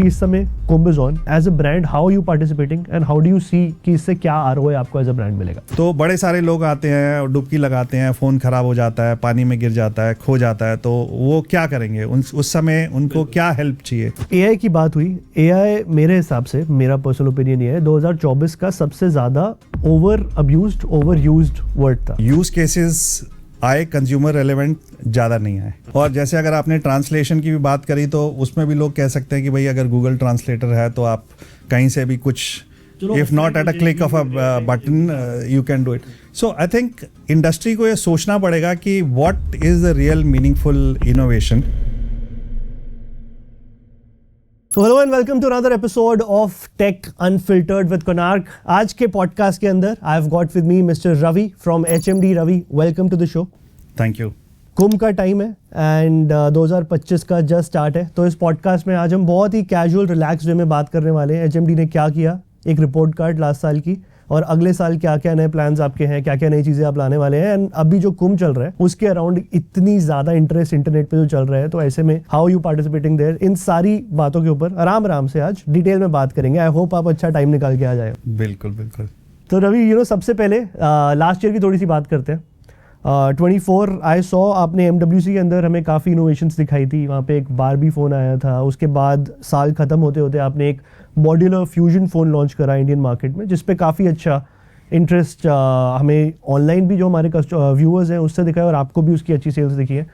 इस समय Kumbh is on, as a brand how you participating and how do you see कि इससे क्या आरओआई आपको एज अ ब्रांड मिलेगा? तो बड़े सारे लोग आते हैं और डुबकी लगाते हैं, फ़ोन ख़राब हो जाता है, पानी में गिर जाता है, खो जाता है, तो वो क्या करेंगे? उस समय उनको क्या हेल्प चाहिए? एआई की बात हुई। एआई मेरे हिसाब से, मेरा पर्सनल ओपिनियन ये है, 2024 का सबसे ज़्यादा ओवर यूज्ड वर्ड था। यूज़ केसेस आए, कंज्यूमर रेलेवेंट ज़्यादा नहीं आए। और जैसे अगर आपने ट्रांसलेशन की भी बात करी तो उसमें भी लोग कह सकते हैं कि भाई अगर गूगल ट्रांसलेटर है तो आप कहीं से भी कुछ, if not at a click of a button you can do it. So I think industry को ये सोचना पड़ेगा कि what is the real meaningful innovation. So hello and welcome to another episode of Tech Unfiltered with Konark. आज के podcast के अंदर I've got with me Mr. Ravi from HMD. Ravi, welcome to the show. Thank you. Kumbh का time है and 2025 का just start है, तो इस पॉडकास्ट में आज हम बहुत ही कैजुअल रिलैक्स वे में बात करने वाले हैं। HMD ने क्या किया, एक रिपोर्ट कार्ड लास्ट साल की, और अगले साल क्या क्या नए प्लान्स आपके हैं, क्या क्या नई चीज़ें आप लाने वाले हैं। एंड अभी जो कुंभ चल रहा है उसके अराउंड इतनी ज़्यादा इंटरेस्ट इंटरनेट पे जो चल रहा है, तो ऐसे में हाउ यू पार्टिसिपेटिंग देयर, इन सारी बातों के ऊपर आराम से आज डिटेल में बात करेंगे। आई होप आप अच्छा टाइम निकाल के आ जाए। बिल्कुल बिल्कुल। तो रवि, सबसे पहले लास्ट ईयर की थोड़ी सी बात करते हैं। 24 आई सॉ आपने MWC के अंदर हमें काफ़ी इनोवेशंस दिखाई थी। वहाँ पे एक बारबी फ़ोन आया था, उसके बाद साल ख़त्म होते होते आपने एक मॉड्यूलर फ्यूजन फ़ोन लॉन्च करा इंडियन मार्केट में, जिस पे काफ़ी अच्छा इंटरेस्ट हमें ऑनलाइन भी जो हमारे व्यूअर्स हैं उससे दिखा है, और आपको भी उसकी अच्छी सेल्स दिखी है।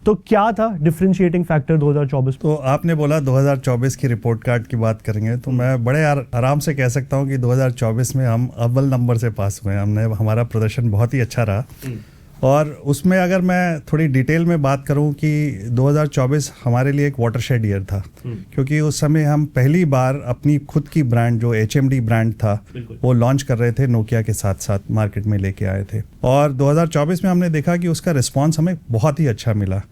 तो क्या था डिफरेंशिएटिंग फैक्टर 2024? तो आपने बोला 2024 की रिपोर्ट कार्ड की बात करेंगे, तो मैं बड़े आराम से कह सकता हूँ कि 2024 में हम अव्वल नंबर से पास हुए हैं। हमारा प्रदर्शन बहुत ही अच्छा रहा। और उसमें अगर मैं थोड़ी डिटेल में बात करूं कि 2024 हमारे लिए एक वाटरशेड ईयर था, क्योंकि उस समय हम पहली बार अपनी खुद की ब्रांड जो HMD ब्रांड था वो लॉन्च कर रहे थे, नोकिया के साथ साथ मार्केट में लेके आए थे। और 2024 में हमने देखा कि उसका रिस्पांस हमें बहुत ही अच्छा मिला।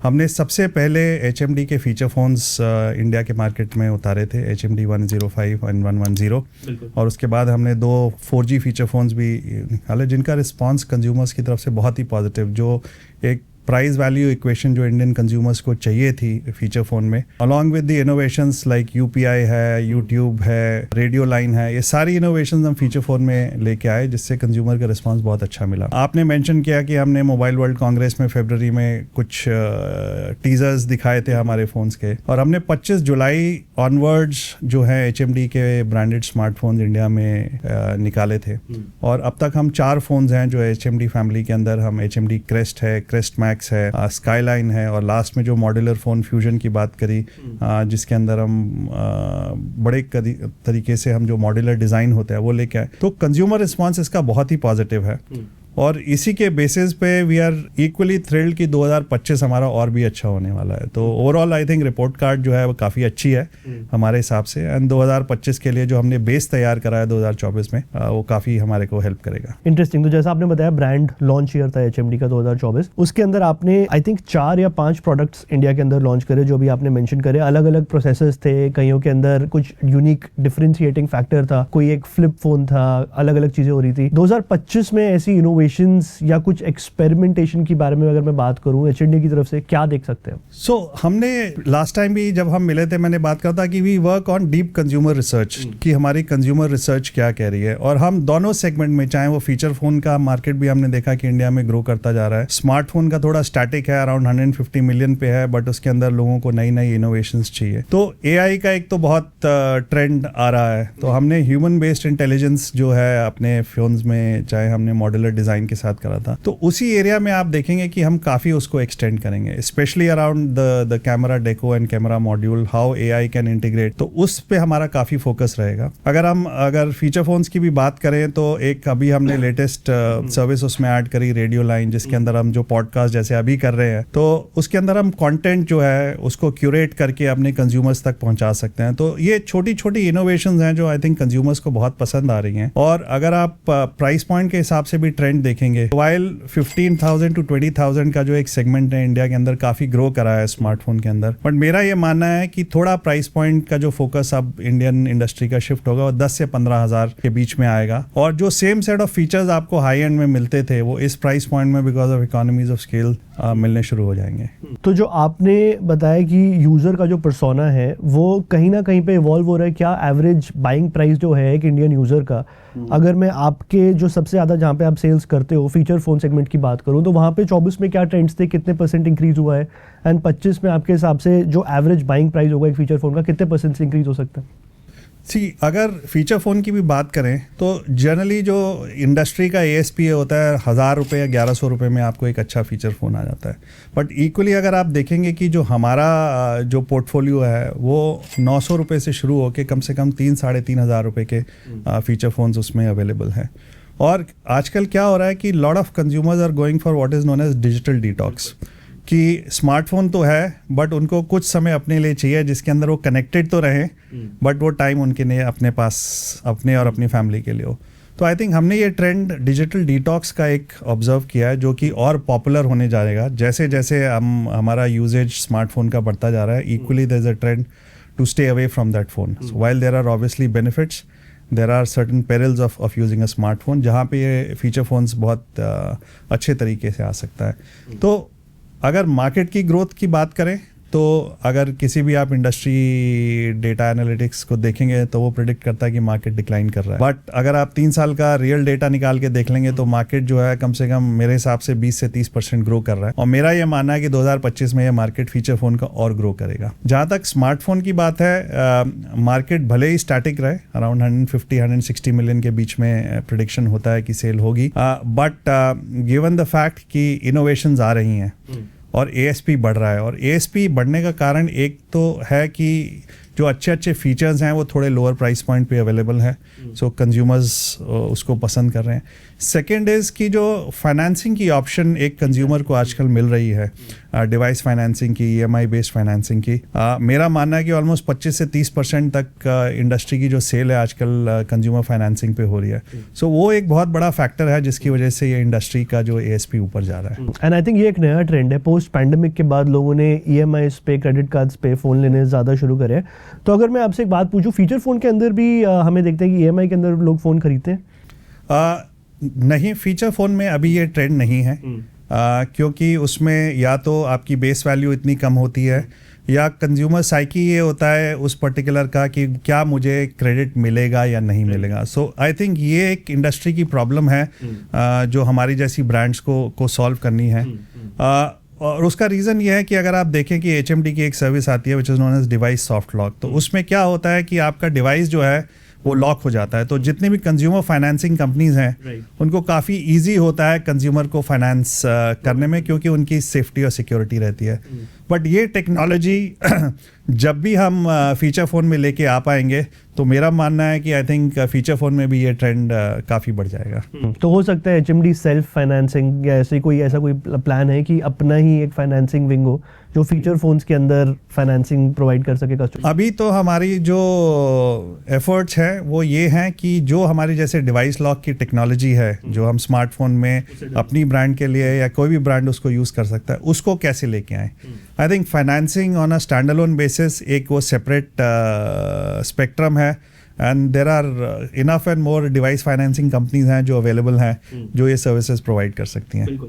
हमने सबसे पहले HMD के फीचर फोन्स इंडिया के मार्केट में उतारे थे, HMD 105 और 110, और उसके बाद हमने 2 4G फीचर फोन्स भी निकाले, जिनका रिस्पांस कंज्यूमर्स की तरफ से बहुत ही पॉजिटिव, जो एक प्राइस वैल्यू इक्वेशन जो इंडियन कंज्यूमर्स को चाहिए थी फीचर फोन में, along with the innovations like UPI है, YouTube है, रेडियो लाइन है, ये सारी इनोवेशंस हम फीचर फोन में लेके आए, जिससे कंज्यूमर का रिस्पांस बहुत अच्छा मिला। आपने मेंशन किया कि हमने मोबाइल वर्ल्ड कांग्रेस में फरवरी में कुछ टीजर्स दिखाए थे हमारे फोन्स के, और हमने 25 जुलाई ऑनवर्ड्स जो है HMD के ब्रांडेड स्मार्टफोन्स इंडिया में निकाले थे। और अब तक हम 4 फोन्स हैं जो HMD फैमिली के अंदर, हम HMD क्रेस्ट है, क्रेस्ट मैक्स है, स्काईलाइन है, और लास्ट में जो मॉड्यूलर फोन फ्यूजन की बात करी, जिसके अंदर हम बड़े तरीके से हम जो मॉड्यूलर डिजाइन होता है वो लेके आए। तो कंज्यूमर रिस्पांस इसका बहुत ही पॉजिटिव है, और इसी के बेसिस पे वी आर इक्वली थ्रिल्ड कि 2025 हमारा और भी अच्छा होने वाला है। तो overall I think report card जो है वो काफ़ी अच्छी है हमारे हिसाब से, एंड 2025 के लिए जो हमने बेस तैयार करा है 2024 में, वो काफ़ी हमारे को हेल्प करेगा। इंटरेस्टिंग। तो जैसा आपने बताया ब्रांड लॉन्च ईयर था HMD का 2024, उसके अंदर आपने आई थिंक 4 या 5 प्रोडक्ट्स इंडिया के अंदर लॉन्च करे, जो भी आपने मेंशन करे। अलग अलग प्रोसेसर्स थे, कईयों के अंदर कुछ यूनिक डिफरेंशिएटिंग फैक्टर था, कोई एक फ्लिप फोन था, अलग अलग चीजें हो रही थी। 2025 में ऐसी या कुछ एक्सपेरिमेंटेशन की बारे में अगर मैं बात करूं HMD की तरफ से, क्या देख सकते हैं? हमने लास्ट टाइम भी जब हम मिले थे मैंने बात करा था कि we work on deep consumer research, कि हमारी कंज्यूमर रिसर्च क्या कह रही है, और हम दोनों सेगमेंट में, चाहे वो फीचर फोन का मार्केट भी हमने देखा कि इंडिया में ग्रो करता जा रहा है, स्मार्टफोन का थोड़ा स्टैटिक है, अराउंड 150 मिलियन पे है, बट उसके अंदर लोगों को नई नई इनोवेशंस चाहिए। तो AI का एक तो बहुत ट्रेंड आ रहा है, तो हमने ह्यूमन बेस्ड इंटेलिजेंस जो है अपने फोन्स में, चाहे हमने मॉड्यूलर डिजाइन के साथ करा था, तो उसी एरिया में आप देखेंगे कि हम काफी उसको एक्सटेंड करेंगे, specially around the camera deco and camera module, how AI can integrate, तो उस पे हमारा काफी फोकस रहेगा। अगर फीचर फोन्स की भी बात करें तो एक अभी हमने लेटेस्ट सर्विस उसमें ऐड करी, रेडियो लाइन, जिसके अंदर हम जो पॉडकास्ट जैसे अभी कर रहे हैं, तो उसके अंदर हम कंटेंट जो है उसको क्यूरेट करके अपने कंज्यूमर्स तक पहुंचा सकते हैं। तो ये छोटी छोटी इनोवेशंस हैं जो आई थिंक कंज्यूमर्स को बहुत पसंद आ रही हैं। और अगर आप प्राइस पॉइंट के हिसाब से भी ट्रेंड सेगमेंट देखेंगे, मोबाइल 15,000 to 20,000 का जो एक सेगमेंट है इंडिया के अंदर काफ़ी ग्रो करा है स्मार्टफोन के अंदर। बट मेरा ये मानना है कि थोड़ा प्राइस पॉइंट का जो फोकस अब इंडियन इंडस्ट्री का शिफ्ट होगा वो 10 से 15,000 के बीच में आएगा, और जो सेम सेट ऑफ फीचर्स आपको हाई एंड में मिलते थे वो इस प्राइस पॉइंट में because of economies of scale मिलने शुरू हो जाएंगे। तो जो आपने बताया कि यूज़र का जो पर्सोना है वो कहीं ना कहीं पे इवॉल्व हो रहा है, क्या एवरेज बाइंग प्राइस जो है एक इंडियन यूज़र का, अगर मैं आपके जो सबसे ज़्यादा जहाँ पे आप सेल्स करते हो फीचर फ़ोन सेगमेंट की बात करूँ तो वहाँ पे 24 में क्या ट्रेंड्स थे, कितने % इंक्रीज़ हुआ है, एंड 25 में आपके हिसाब से जो एवरेज बाइंग प्राइस होगा एक फीचर फ़ोन का कितने % से इंक्रीज़ हो सकता है? अगर फीचर फ़ोन की भी बात करें तो जनरली जो इंडस्ट्री का ASP होता है 1,000 रुपये या 1,100 रुपये में आपको एक अच्छा फीचर फ़ोन आ जाता है। बट इक्वली अगर आप देखेंगे कि जो हमारा जो पोर्टफोलियो है वो 900 रुपये से शुरू होकर कम से कम 3,000-3,500 रुपये के फीचर फ़ोन्स उसमें अवेलेबल हैं। और आजकल क्या हो रहा है कि lot of consumers are going for what is known as digital detox, कि स्मार्टफोन तो है बट उनको कुछ समय अपने लिए चाहिए जिसके अंदर वो कनेक्टेड तो रहें बट वो टाइम उनके लिए अपने पास अपने और अपनी फैमिली के लिए हो। तो आई थिंक हमने ये ट्रेंड डिजिटल डिटॉक्स का एक ऑब्जर्व किया है जो कि और पॉपुलर होने जा रहेगा जैसे जैसे हमारा यूजेज स्मार्टफोन का बढ़ता जा रहा है। Equally there is a trend to stay away from that phone. While there are obviously benefits, there are certain perils of using a smartphone जहाँ पे ये फीचर फोन्स बहुत अच्छे तरीके से आ सकता है। तो अगर मार्केट की ग्रोथ की बात करें तो अगर किसी भी आप इंडस्ट्री डेटा एनालिटिक्स को देखेंगे तो वो प्रिडिक्ट करता है कि मार्केट डिक्लाइन कर रहा है। बट अगर आप 3 साल का रियल डेटा निकाल के देख लेंगे तो मार्केट जो है कम से कम मेरे हिसाब से 20 से 30% ग्रो कर रहा है, और मेरा ये मानना है कि 2025 में ये मार्केट फीचर फोन का और ग्रो करेगा। जहाँ तक स्मार्टफोन की बात है, मार्केट भले ही स्टैटिक रहे, अराउंड 150-160 मिलियन के बीच में प्रिडिक्शन होता है कि सेल होगी, बट गिवन द फैक्ट कि इनोवेशंस आ रही हैं और ASP बढ़ रहा है, और ASP बढ़ने का कारण एक तो है कि जो अच्छे अच्छे फीचर्स हैं वो थोड़े लोअर प्राइस पॉइंट पे अवेलेबल है, सो कंज्यूमर्स उसको पसंद कर रहे हैं। सेकेंड इज़ कि जो फाइनेंसिंग की ऑप्शन एक कंज्यूमर को आजकल मिल रही है, डिवाइस फाइनेंसिंग की, EMI बेस्ड फाइनेंसिंग की, मेरा मानना है कि ऑलमोस्ट 25 से 30% तक इंडस्ट्री की जो सेल है आजकल कंज्यूमर फाइनेंसिंग पे हो रही है। सो वो एक बहुत बड़ा फैक्टर है जिसकी वजह से ये इंडस्ट्री का जो ASP ऊपर जा रहा है। एंड आई थिंक ये एक नया ट्रेंड है, पोस्ट पैंडेमिक के बाद लोगों ने EMIs पे, क्रेडिट कार्ड्स पे फ़ोन लेने ज़्यादा शुरू करे। तो अगर मैं आपसे एक बात पूछूं, फीचर फ़ोन के अंदर भी हमें देखते हैं कि EMI के अंदर लोग फ़ोन खरीदते हैं? नहीं, फीचर फ़ोन में अभी ये ट्रेंड नहीं है, क्योंकि उसमें या तो आपकी बेस वैल्यू इतनी कम होती है या कंज्यूमर साइकी ये होता है उस पर्टिकुलर का कि क्या मुझे क्रेडिट मिलेगा या नहीं मिलेगा। सो आई थिंक ये एक इंडस्ट्री की प्रॉब्लम है जो हमारी जैसी ब्रांड्स को सॉल्व करनी है। और उसका रीज़न ये है कि अगर आप देखें कि HMD की एक सर्विस आती है which is known edge device soft lock, तो उसमें क्या होता है कि आपका डिवाइस जो है वो लॉक हो जाता है। तो जितने भी कंज्यूमर फाइनेंसिंग कंपनीज हैं उनको काफ़ी इजी होता है कंज्यूमर को फाइनेंस करने में, क्योंकि उनकी सेफ्टी और सिक्योरिटी रहती है। बट ये टेक्नोलॉजी जब भी हम फीचर फ़ोन में लेके आ पाएंगे तो मेरा मानना है कि आई थिंक फीचर फ़ोन में भी ये ट्रेंड काफ़ी बढ़ जाएगा। तो हो सकता है HMD सेल्फ फाइनेंसिंग या ऐसा कोई प्लान है कि अपना ही एक फाइनेंसिंग विंग हो जो फीचर फोन्स के अंदर फाइनेंसिंग प्रोवाइड कर सके कस्टमर? अभी तो हमारी जो एफर्ट्स है वो ये हैं कि जो हमारी जैसे डिवाइस लॉक की टेक्नोलॉजी है जो हम स्मार्टफोन में अपनी ब्रांड के लिए या कोई भी ब्रांड उसको यूज़ कर सकता है, उसको कैसे लेके आए। I think financing on a stand alone basis एक वो सेपरेट स्पेक्ट्रम है, and there are enough and more device financing companies हैं जो अवेलेबल हैं जो ये सर्विसेज प्रोवाइड कर सकती हैं।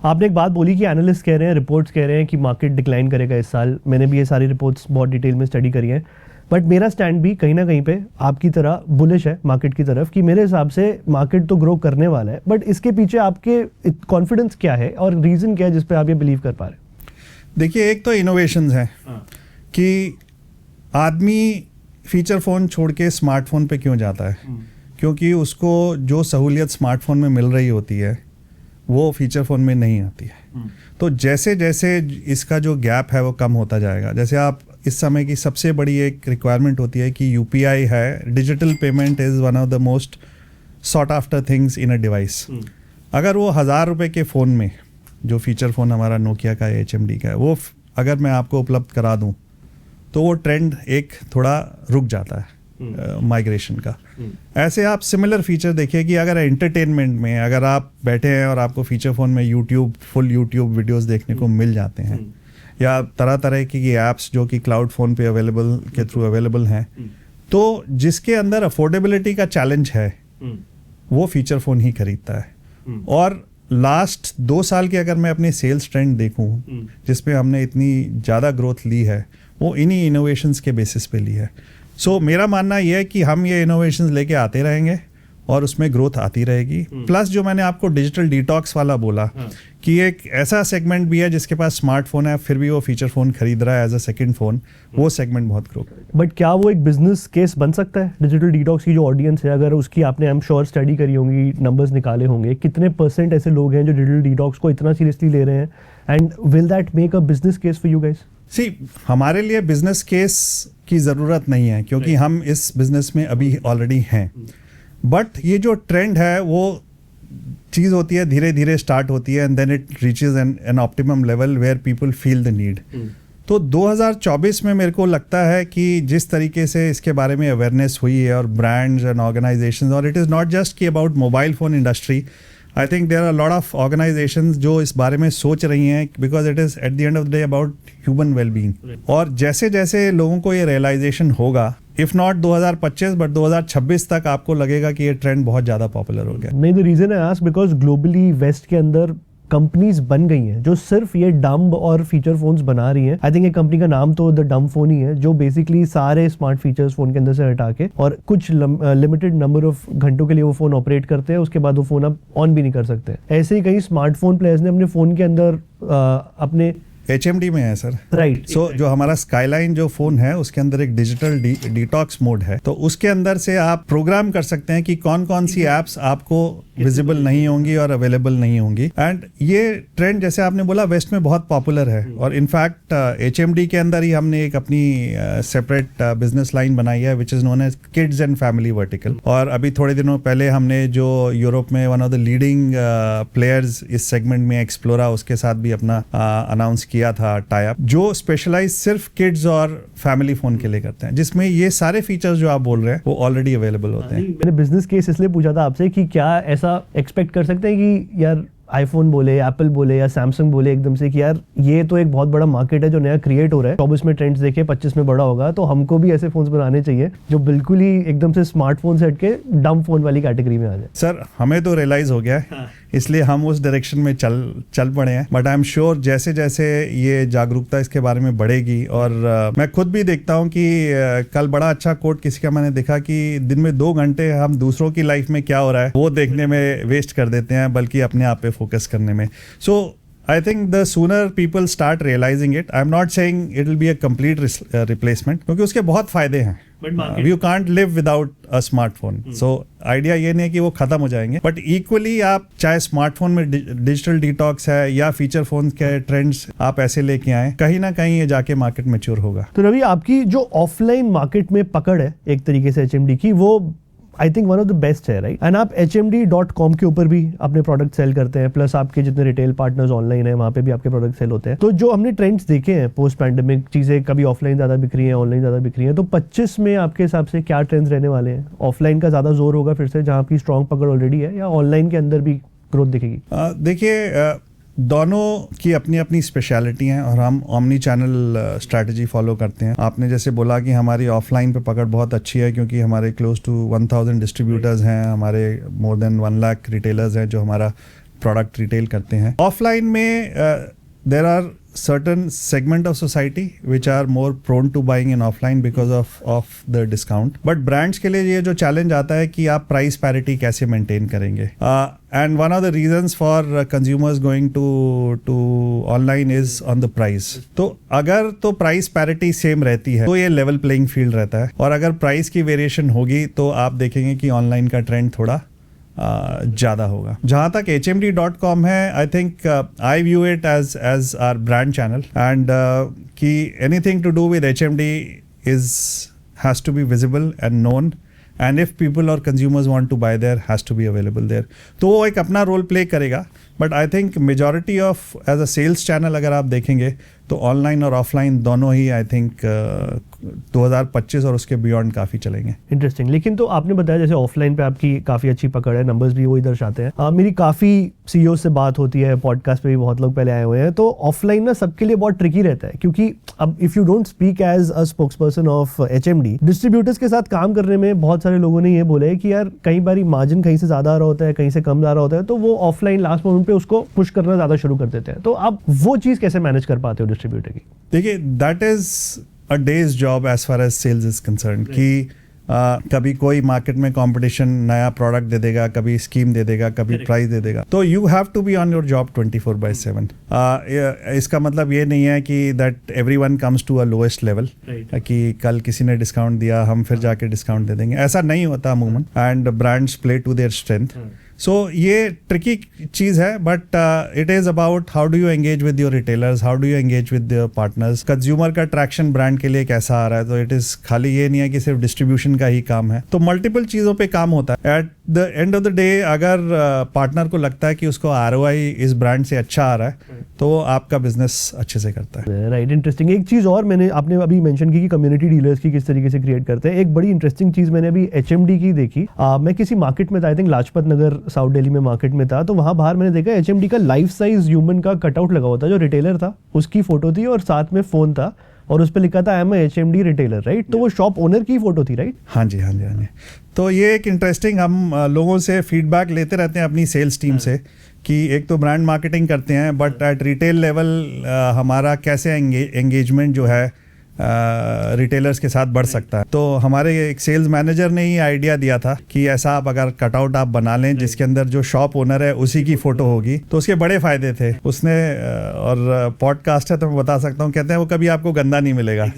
आपने एक बात बोली कि एनालिस्ट कह रहे हैं, रिपोर्ट्स कह रहे हैं कि मार्केट डिक्लाइन करेगा इस साल। मैंने भी ये सारी रिपोर्ट्स बहुत डिटेल में स्टडी करी हैं, बट मेरा स्टैंड भी कहीं ना कहीं पे आपकी तरह बुलिश है मार्केट की तरफ, कि मेरे हिसाब से मार्केट तो ग्रो करने वाला है, बट इसके पीछे आपके कॉन्फिडेंस क्या है और रीज़न क्या है जिस पे आप ये बिलीव कर पा रहे हैं? देखिए, एक तो इनोवेशंस हैं कि आदमी फीचर फ़ोन छोड़ के स्मार्टफोन पे क्यों जाता है, क्योंकि उसको जो सहूलियत स्मार्टफोन में मिल रही होती है वो फीचर फ़ोन में नहीं आती है। तो जैसे जैसे इसका जो गैप है वो कम होता जाएगा, जैसे आप इस समय की सबसे बड़ी एक रिक्वायरमेंट होती है कि UPI है, digital payment is one of the most sought after things in a device. अगर वो 1000 रुपये के फ़ोन में जो फीचर फ़ोन हमारा नोकिया का HMD का है वो अगर मैं आपको उपलब्ध करा दूं तो वो ट्रेंड एक थोड़ा रुक जाता है, माइग्रेशन का। ऐसे आप सिमिलर फीचर देखिए कि अगर एंटरटेनमेंट में अगर आप बैठे हैं और आपको फीचर फ़ोन में यूट्यूब फुल यूट्यूब वीडियोस देखने को मिल जाते हैं, या तरह तरह की ऐप्स जो कि क्लाउड फ़ोन पे अवेलेबल के थ्रू अवेलेबल हैं, तो जिसके अंदर अफोर्डेबिलिटी का चैलेंज है वो फीचर फ़ोन ही खरीदता है। और लास्ट 2 साल के अगर मैं अपने सेल्स ट्रेंड देखूं जिसमें हमने इतनी ज़्यादा ग्रोथ ली है, वो इन्हीं इनोवेशंस के बेसिस पे ली है। सो मेरा मानना ये है कि हम ये इनोवेशंस लेके आते रहेंगे और उसमें ग्रोथ आती रहेगी। प्लस जो मैंने आपको डिजिटल डिटॉक्स वाला बोला कि एक ऐसा सेगमेंट भी है जिसके पास स्मार्टफोन है फिर भी वो फीचर फ़ोन खरीद रहा है एज अ सेकंड फ़ोन, वो सेगमेंट बहुत ग्रो करेगा। बट क्या वो एक बिजनेस केस बन सकता है? डिजिटल डिटॉक्स की जो ऑडियंस है, अगर उसकी आपने आई एम श्योर स्टडी करी होंगी, नंबर्स निकाले होंगे, कितने % ऐसे लोग हैं जो डिजिटल डिटॉक्स को इतना सीरियसली ले रहे हैं, and will that make a business case for you guys? See, हमारे लिए बिजनेस केस की ज़रूरत नहीं है क्योंकि हम इस बिजनेस में अभी ऑलरेडी हैं। बट ये जो ट्रेंड है वो चीज़ होती है, धीरे धीरे स्टार्ट होती है and then it reaches an optimum level where people feel the need. तो 2024 में मेरे को लगता है कि जिस तरीके से इसके बारे में अवेयरनेस हुई है और ब्रांड्स एंड ऑर्गेनाइजेशंस, और इट इज़ नॉट जस्ट कि about mobile phone industry, I think there are lot of organisations जो इस बारे में सोच रही हैं because it is at the end of the day about human wellbeing. और जैसे जैसे लोगों को ये रियलाइजेशन होगा, इफ नॉट 2025 बट 2026 तक आपको लगेगा कि ये ट्रेंड बहुत ज़्यादा पॉपुलर हो गया। नहीं, the reason I ask because globally west के अंदर कंपनीज बन गई हैं जो सिर्फ ये डम्ब और फीचर फोन्स बना रही हैं। आई थिंक एक कंपनी का नाम तो द डम्ब फोन ही है, जो बेसिकली सारे स्मार्ट फीचर्स फोन के अंदर से हटा के और कुछ लिमिटेड नंबर ऑफ घंटों के लिए वो फोन ऑपरेट करते हैं, उसके बाद वो फोन आप ऑन भी नहीं कर सकते। ऐसे ही कई स्मार्टफोन प्लेयर्स ने अपने फोन के अंदर अपने HMD में है सर, राइट। सो जो हमारा स्काईलाइन जो फोन है उसके अंदर एक डिजिटल डिटॉक्स मोड है, तो उसके अंदर से आप प्रोग्राम कर सकते हैं कि कौन कौन सी एप्स आपको विजिबल नहीं होंगी और अवेलेबल नहीं होंगी। एंड ये ट्रेंड जैसे आपने बोला वेस्ट में बहुत पॉपुलर है, और इनफैक्ट HMD के अंदर ही हमने एक अपनी सेपरेट बिजनेस लाइन बनाई है which is known as kids and family vertical. और अभी थोड़े दिनों पहले हमने जो यूरोप में one of the leading players इस सेगमेंट में एक्सप्लोरा, उसके साथ भी अपना अनाउंस किया था टाई अप, जो स्पेशलाइज सिर्फ किड्स और फैमिली फोन के लिए करते हैं, जिसमें ये सारे फीचर्स जो आप बोल रहे हैं वो ऑलरेडी अवेलेबल होते हैं। मैंने बिजनेस केस इसलिए पूछा था आपसे कि क्या ऐसा एक्सपेक्ट कर सकते हैं कि यार आईफोन बोले, एप्पल बोले या सैमसंग बोले एकदम से कि यार ये तो एक बहुत बड़ा मार्केट है जो नया क्रिएट हो रहा है, 24 में ट्रेंड्स देखे 25 में बड़ा होगा, तो हमको भी ऐसे फोन्स बनाने चाहिए जो बिल्कुल ही एकदम से स्मार्टफोन से हटके डम फोन वाली कैटेगरी में आ जाए। सर हमें तो रियलाइज हो गया है, इसलिए हम उस डायरेक्शन में चल पड़े हैं। बट आई एम श्योर जैसे जैसे ये जागरूकता इसके बारे में बढ़ेगी, और मैं खुद भी देखता हूँ कि कल बड़ा अच्छा कोट किसी का मैंने देखा कि दिन में 2 घंटे हम दूसरों की लाइफ में क्या हो रहा है वो देखने में वेस्ट कर देते हैं, बल्कि अपने आप पे फोकस करने में। सो I think the sooner people start realizing it, I'm not saying it will be a complete replacement, क्योंकि उसके बहुत फायदे हैं। You can't live without a smartphone. So idea ये नहीं है कि वो खत्म हो जाएंगे, बट इक्वली आप चाहे स्मार्टफोन में डिजिटल डिटॉक्स है या फीचर फोन के ट्रेंड्स आप ऐसे लेके आए, कहीं ना कहीं ये जाके मार्केट मैच्योर होगा। तो रवि, आपकी जो ऑफलाइन मार्केट में पकड़ है एक तरीके से HMD की, वो I think one of the best है, राइट? एंड आप HMD.com के ऊपर भी अपने प्रोडक्ट सेल करते हैं, प्लस आपके जितने रिटेल पार्टनर्स ऑनलाइन है वहाँ पे भी आपके प्रोडक्ट सेल होते हैं। तो जो हमने ट्रेंड्स देखे हैं पोस्ट पैंडेमिक, चीज़ें कभी ऑफलाइन ज़्यादा बिक रही हैं, ऑनलाइन ज़्यादा बिक रही हैं, तो 25 में आपके हिसाब से क्या ट्रेंड्स रहने वाले हैं? ऑफलाइन का ज़्यादा जोर होगा फिर से जहाँ आपकी स्ट्रॉन्ग पकड़ ऑलरेडी है, या ऑनलाइन के अंदर भी ग्रोथ दिखेगी? देखिए, दोनों की अपनी अपनी स्पेशलिटी हैं और हम ओमनी चैनल स्ट्रैटेजी फॉलो करते हैं। आपने जैसे बोला कि हमारी ऑफलाइन पे पकड़ बहुत अच्छी है क्योंकि हमारे क्लोज टू 1000 डिस्ट्रीब्यूटर्स हैं, हमारे मोर देन 1 लाख रिटेलर्स हैं जो हमारा प्रोडक्ट रिटेल करते हैं। ऑफलाइन में there are certain segment of society which are more prone to buying in offline because of the discount, but brands के लिए ये जो challenge आता है कि आप price parity कैसे maintain करेंगे, and one of the reasons for consumers going to online is on the price। तो अगर तो price parity same रहती है तो ये level playing field रहता है, और अगर price की variation होगी तो आप देखेंगे कि online का trend थोड़ा ज़्यादा होगा। जहाँ तक HMD.com है, I think I view it as our brand channel, and कि anything to do with HMD has to be visible and known, and if people or consumers want to buy there has to be available there. तो वो एक अपना role play करेगा, but I think majority of as a sales channel अगर आप देखेंगे तो online और ऑफलाइन दोनों ही आई थिंक 2025 और उसके बियॉन्ड काफ़ी चलेंगे। इंटरेस्टिंग। लेकिन तो आपने बताया जैसे ऑफलाइन पे आपकी काफ़ी अच्छी पकड़ है, नंबर्स भी वही दर्शाते हैं। मेरी काफ़ी सीईओ से बात होती है, पॉडकास्ट पे भी बहुत लोग पहले आए हुए हैं, तो ऑफलाइन ना सबके लिए बहुत ट्रिकी रहता है, क्योंकि अब if you don't speak as a spokes person of HMD, distributors के साथ काम करने में बहुत सारे लोगों ने ये बोला है कि यार कई बार मार्जिन कहीं से ज़्यादा आ रहा होता है, कहीं से कम आ रहा होता है, तो वो ऑफलाइन लास्ट मोमेंट पे उसको पुश करना ज़्यादा शुरू कर देते हैं। तो आप वो चीज़ कैसे मैनेज कर पाते हो डिस्ट्रीब्यूटर की? देखिए, that is a day's job as far as sales is concern कि कभी कोई मार्केट में कंपटीशन नया प्रोडक्ट दे देगा, कभी स्कीम दे देगा, कभी प्राइस दे देगा, तो you have to be on your job 24/7। इसका मतलब ये नहीं है कि that everyone comes to a lowest level, कि कल किसी ने डिस्काउंट दिया हम फिर जाके डिस्काउंट दे देंगे, ऐसा नहीं होता अमूमन। And brands play to their strength. So ये ट्रिकी चीज़ है, but it is about how do you engage with your retailers, how do you engage with your partner, consumer का ट्रैक्शन ब्रांड के लिए कैसा आ रहा है। तो इट इज़ खाली ये नहीं है कि सिर्फ डिस्ट्रीब्यूशन का ही काम है, तो मल्टीपल चीज़ों पे काम होता है। Eight the end of the day अगर पार्टनर को लगता है कि उसको ROI इस ब्रांड से अच्छा आ रहा है, तो आपका बिजनेस अच्छे से करता है। Right, interesting. एक चीज़ और आपने अभी मेंशन की कि कम्युनिटी डीलर्स की किस तरीके से क्रिएट करते हैं। एक बड़ी इंटरेस्टिंग चीज़ मैंने अभी HMD की देखी। मैं किसी मार्केट में था, I think Lajpat Nagar south Delhi में मार्केट में था, तो वहाँ बाहर मैंने देखा HMD का लाइफ साइज ह्यूमन का कटआउट लगा हुआ था। जो रिटेलर था उसकी फोटो थी और साथ में फ़ोन था और उस पर लिखा था I am HMD retailer, right? तो वो शॉप ओनर की फोटो थी, राइट? हाँ जी, हाँ जी, हाँ जी। तो ये एक इंटरेस्टिंग, हम लोगों से फीडबैक लेते रहते हैं अपनी सेल्स टीम से, कि एक तो ब्रांड मार्केटिंग करते हैं, बट एट रिटेल लेवल हमारा कैसे एंगेजमेंट जो है रिटेलर्स के साथ बढ़ सकता है। तो हमारे एक सेल्स मैनेजर ने ही आइडिया दिया था कि ऐसा आप अगर कटआउट आप बना लें जिसके अंदर जो शॉप ओनर है उसी की फोटो होगी, तो उसके बड़े फायदे थे। उसने और पॉडकास्ट है तो मैं बता सकता हूँ, कहते हैं वो कभी आपको गंदा नहीं मिलेगा।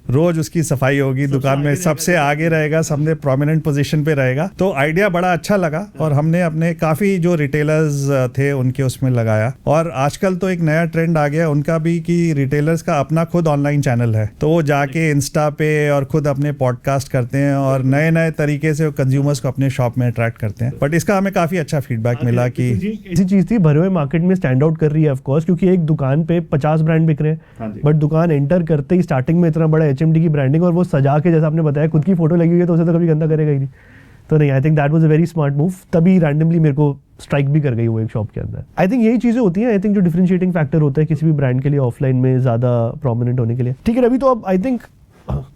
रोज उसकी सफाई होगी, दुकान में सबसे आगे रहेगा, सबसे प्रोमिनेंट पोजीशन पे रहेगा। तो आइडिया बड़ा अच्छा लगा और हमने अपने काफी जो रिटेलर्स थे उनके उसमें लगाया। और आजकल तो एक नया ट्रेंड आ गया उनका भी, कि रिटेलर्स का अपना खुद ऑनलाइन चैनल है, तो वो जाके इंस्टा पे और खुद अपने पॉडकास्ट करते हैं और नए नए तरीके से कंज्यूमर्स को अपने शॉप में अट्रैक्ट करते हैं। बट इसका हमें काफी अच्छा फीडबैक मिला कि ऐसी चीज थी भरे हुए मार्केट में स्टैंड आउट कर रही है, ऑफ कोर्स, क्योंकि एक दुकान पे 50 ब्रांड बिक रहे हैं, बट दुकान एंटर करते ही स्टार्टिंग में इतना बड़ा HMD की ब्रांडिंग और वो सजा के, जैसा आपने बताया, खुद की फोटो लगी हुई है, तो उसे तो कभी गंदा करेगा ही नहीं। तो नहीं, आई think that was a very smart move. तभी रैंडमली मेरे को स्ट्राइक भी कर गई वो एक शॉप के अंदर। आई थिंक यही चीजें होती हैं, आई थिंक जो डिफरेंशिएटिंग फैक्टर होता है किसी भी ब्रांड के लिए ऑफलाइन में ज्यादा प्रोमिनेंट होने के लिए। ठीक है रवि, तो अब आई थिंक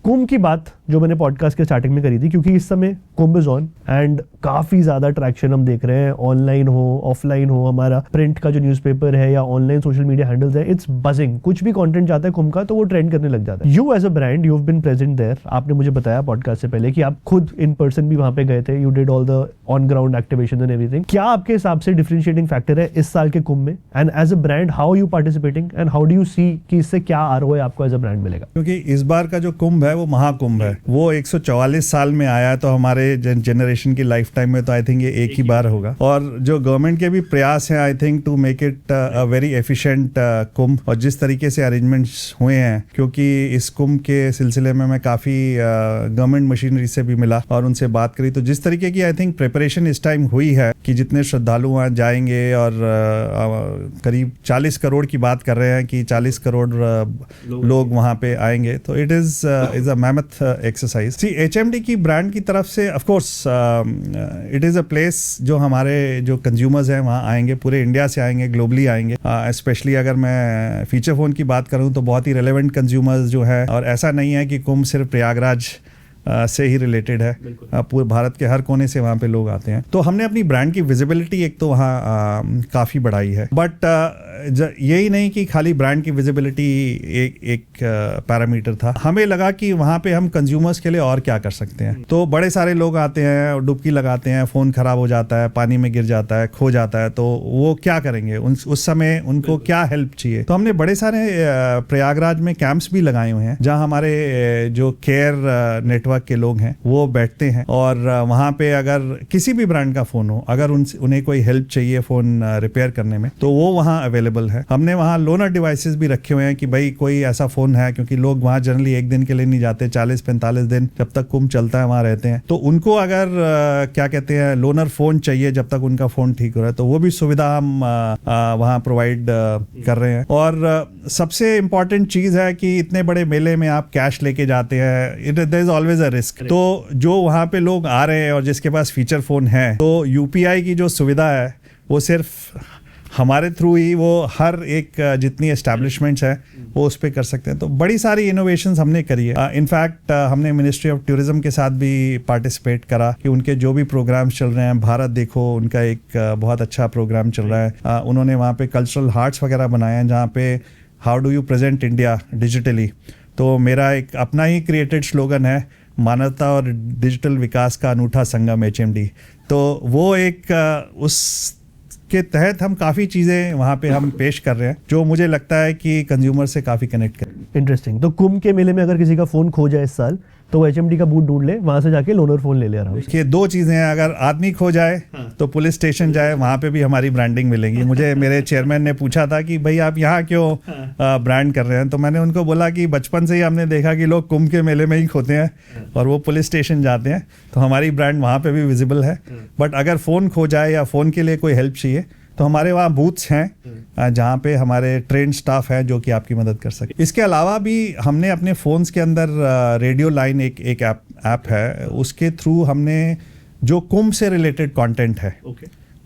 कुंभ की बात जो मैंने पॉडकास्ट के स्टार्टिंग में करी थी, क्योंकि इस समय कुंभ इज ऑन एंड काफ़ी ज़्यादा ट्रैक्शन हम देख रहे हैं, ऑनलाइन हो ऑफलाइन हो, हमारा प्रिंट का जो न्यूज़पेपर है या ऑनलाइन सोशल मीडिया हैंडल्स है, इट्स बजिंग। कुछ भी कंटेंट जाता है कुंभ का तो वो ट्रेंड करने लग जाता है। You as a brand, you have been present there. आपने मुझे बताया पॉडकास्ट से पहले कि आप खुद इन पर्सन भी वहाँ पे गए थे, you did all the on ground activation and everything. क्या आपके हिसाब से डिफरेंशिएटिंग फैक्टर है इस साल के कुंभ में, and as a brand how you participating and how do you see कि इससे क्या ROI आपको एज अ ब्रांड मिलेगा? क्योंकि इस बार का जो कुंभ है वो महाकुंभ है, वो 144 साल में आया है, तो हमारे जनरेशन की लाइफ टाइम में तो आई थिंक ये एक ही बार होगा। और जो गवर्नमेंट के भी प्रयास हैं I think to make it a very efficient Kumbh, और जिस तरीके से अरेंजमेंट्स हुए हैं, क्योंकि इस कुंभ के सिलसिले में मैं काफ़ी गवर्नमेंट मशीनरी से भी मिला और उनसे बात करी, तो जिस तरीके की आई थिंक प्रिपरेशन इस टाइम हुई है कि जितने श्रद्धालु वहाँ जाएंगे, और करीब 40 करोड़ की बात कर रहे हैं कि 40 करोड़ लोग वहाँ पे आएंगे, तो it is a mammoth exercise. See HMD की ब्रांड की तरफ से of course it is a place जो हमारे जो कंज्यूमर्स हैं वहाँ आएंगे, पूरे इंडिया से आएंगे, ग्लोबली आएंगे। स्पेशली अगर मैं फीचर फोन की बात करूँ तो बहुत ही रेलेवेंट कंज्यूमर्स जो है, और ऐसा नहीं है कि कुंभ सिर्फ प्रयागराज से ही रिलेटेड है, पूरे भारत के हर कोने से वहाँ पे लोग आते हैं। तो हमने अपनी ब्रांड की विजिबिलिटी एक तो वहाँ काफ़ी बढ़ाई है, बट यही नहीं कि खाली ब्रांड की विजिबिलिटी एक पैरामीटर था। हमें लगा कि वहाँ पे हम कंज्यूमर्स के लिए और क्या कर सकते हैं। तो बड़े सारे लोग आते हैं, डुबकी लगाते हैं, फ़ोन ख़राब हो जाता है, पानी में गिर जाता है, खो जाता है, तो वो क्या करेंगे, उस समय उनको क्या हेल्प चाहिए। तो हमने बड़े सारे प्रयागराज में कैंप्स भी लगाए हुए हैं, जहाँ हमारे जो केयर नेटवर्क विभाग के लोग हैं वो बैठते हैं और वहाँ पे अगर किसी भी ब्रांड का फ़ोन हो, अगर उन्हें कोई हेल्प चाहिए फ़ोन रिपेयर करने में, तो वो वहाँ अवेलेबल है। हमने वहाँ लोनर डिवाइसेस भी रखे हुए हैं कि भाई कोई ऐसा फ़ोन है, क्योंकि लोग वहाँ जनरली एक दिन के लिए नहीं जाते, 40-45 दिन जब तक कुंभ चलता है वहाँ रहते हैं, तो उनको अगर क्या कहते हैं लोनर फ़ोन चाहिए जब तक उनका फ़ोन ठीक हो रहा है, तो वो भी सुविधा हम वहाँ प्रोवाइड कर रहे हैं। और सबसे इम्पॉर्टेंट चीज़ है कि इतने बड़े मेले में आप कैश लेके जाते हैं, there is always a risk. तो जो वहाँ पे लोग आ रहे हैं और जिसके पास फीचर फ़ोन है, तो यूपीआई की जो सुविधा है वो सिर्फ हमारे थ्रू ही वो हर एक जितनी एस्टैब्लिशमेंट्स है वो उस पर कर सकते हैं। तो बड़ी सारी इनोवेशंस हमने करी है। इनफैक्ट हमने मिनिस्ट्री ऑफ टूरिज्म के साथ भी पार्टिसिपेट करा कि उनके जो भी प्रोग्राम्स चल रहे हैं, भारत देखो उनका एक बहुत अच्छा प्रोग्राम चल रहा है। उन्होंने वहाँ पे कल्चरल हार्ट्स वगैरह बनाए हैं जहाँ पे how do you present India digitally. तो मेरा एक अपना ही क्रिएटेड स्लोगन है, मानवता और डिजिटल विकास का अनूठा संगम HMD। तो वो एक उस के तहत हम काफ़ी चीज़ें वहाँ पे हम पेश कर रहे हैं जो मुझे लगता है कि कंज्यूमर से काफ़ी कनेक्ट करें। इंटरेस्टिंग। तो कुंभ के मेले में अगर किसी का फ़ोन खो जाए इस साल, तो वो HMD का बूट ढूंढ ले, वहाँ से जाके लोनर फ़ोन ले ले आराम से। देखिए दो चीज़ें हैं, अगर आदमी खो जाए तो पुलिस स्टेशन जाए, वहाँ पे भी हमारी ब्रांडिंग मिलेगी। मुझे मेरे चेयरमैन ने पूछा था कि भाई आप यहाँ क्यों ब्रांड कर रहे हैं, तो मैंने उनको बोला कि बचपन से ही हमने देखा कि लोग कुंभ के मेले में ही खोते हैं और वो पुलिस स्टेशन जाते हैं, तो हमारी ब्रांड वहाँ पे भी विजिबल है। बट अगर फ़ोन खो जाए या फ़ोन के लिए कोई हेल्प चाहिए, तो हमारे वहाँ बूथ्स हैं जहाँ पे हमारे ट्रेंड स्टाफ है जो कि आपकी मदद कर सके। इसके अलावा भी हमने अपने फ़ोन्स के अंदर रेडियो लाइन एक ऐप है, उसके थ्रू हमने जो कुंभ से रिलेटेड कंटेंट है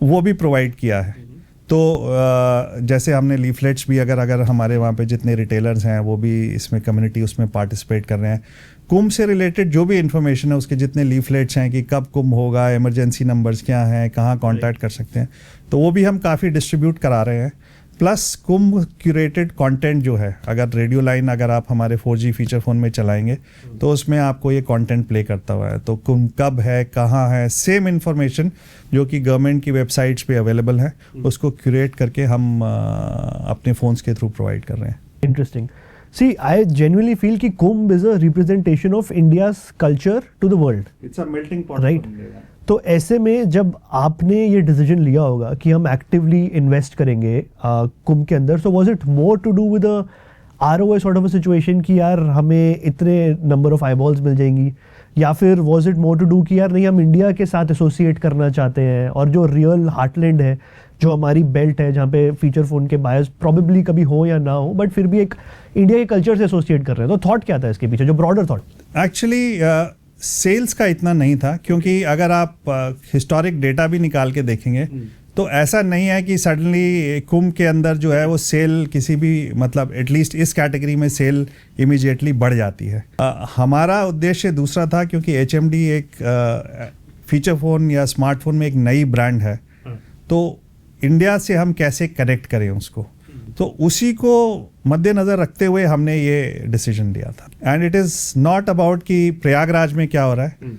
वो भी प्रोवाइड किया है। तो जैसे हमने लीफलेट्स भी अगर हमारे वहाँ पे जितने रिटेलर्स हैं वो भी इसमें कम्युनिटी उसमें पार्टिसिपेट कर रहे हैं, कुंभ से रिलेटेड जो भी इन्फॉर्मेशन है उसके जितने लीफलेट्स हैं कि कब कुंभ होगा, इमरजेंसी नंबर्स क्या हैं, कहाँ कांटेक्ट कर सकते हैं, तो वो भी हम काफ़ी डिस्ट्रीब्यूट करा रहे हैं। प्लस कुंभ क्यूरेटेड कंटेंट जो है, अगर रेडियो लाइन अगर आप हमारे 4G फीचर फ़ोन में चलाएंगे तो उसमें आपको ये कंटेंट प्ले करता हुआ है। तो कुंभ कब है, कहाँ है, सेम इन्फॉर्मेशन जो कि गवर्नमेंट की वेबसाइट्स पे अवेलेबल है, उसको क्यूरेट करके हम अपने फ़ोन्स के थ्रू प्रोवाइड कर रहे हैं। Interesting. See, I genuinely feel कि कुंभ is a representation of India's culture to the world. It's a melting pot. Right. तो ऐसे में जब आपने ये डिसीजन लिया होगा कि हम एक्टिवली इन्वेस्ट करेंगे कुंभ के अंदर, so was it more to do with a ROI sort of a situation कि यार हमें इतने नंबर ऑफ आईबॉल्स मिल जाएंगी, या फिर was it more to do कि यार नहीं हम इंडिया के साथ एसोसिएट करना चाहते हैं और जो रियल हार्टलैंड है, जो हमारी बेल्ट है जहाँ पे फीचर फ़ोन के बायर्स प्रॉबेबली कभी हो या ना हो, बट फिर भी एक इंडिया के कल्चर से एसोसिएट कर रहे हैं, तो थॉट क्या था इसके पीछे, जो ब्रॉडर थॉट? एक्चुअली सेल्स का इतना नहीं था, क्योंकि अगर आप हिस्टोरिक डेटा भी निकाल के देखेंगे तो ऐसा नहीं है कि सडनली कुंभ के अंदर जो है वो सेल किसी भी मतलब एटलीस्ट इस कैटेगरी में सेल इमीडिएटली बढ़ जाती है। हमारा उद्देश्य दूसरा था, क्योंकि HMD एक फीचर फ़ोन या स्मार्टफोन में एक नई ब्रांड है, तो इंडिया से हम कैसे कनेक्ट करें उसको, तो उसी को मद्देनज़र रखते हुए हमने ये डिसीजन लिया था। And it is not about कि प्रयागराज में क्या हो रहा है,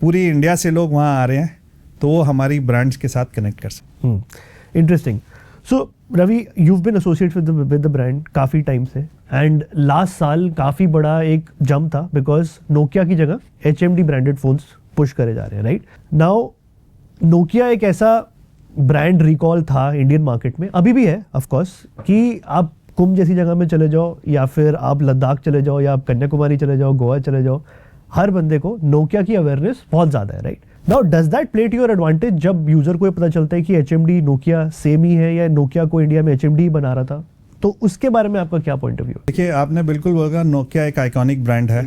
पूरी इंडिया से लोग वहाँ आ रहे हैं तो वो हमारी ब्रांड्स के साथ कनेक्ट कर सकते। Interesting. So Ravi, you've been associated with the brand काफ़ी टाइम से, एंड लास्ट साल काफ़ी बड़ा एक जंप था बिकॉज नोकिया की जगह HMD ब्रांडेड फोन्स पुश करे जा रहे हैं, राइट? नाउ नोकिया एक ऐसा ब्रांड रिकॉल था इंडियन मार्केट में, अभी भी है ऑफ कोर्स, कि आप कुंभ जैसी जगह में चले जाओ या फिर आप लद्दाख चले जाओ या आप कन्याकुमारी चले जाओ, गोवा चले जाओ, हर बंदे को नोकिया की अवेयरनेस बहुत ज़्यादा है, right? Now does that play to your advantage जब यूजर को ये पता चलता है कि HMD नोकिया सेम ही है या नोकिया को इंडिया में HMD ही बना रहा था, तो उसके बारे में आपका क्या पॉइंट ऑफ व्यू? देखिए, आपने बिल्कुल बोला, नोकिया एक आइकॉनिक ब्रांड है।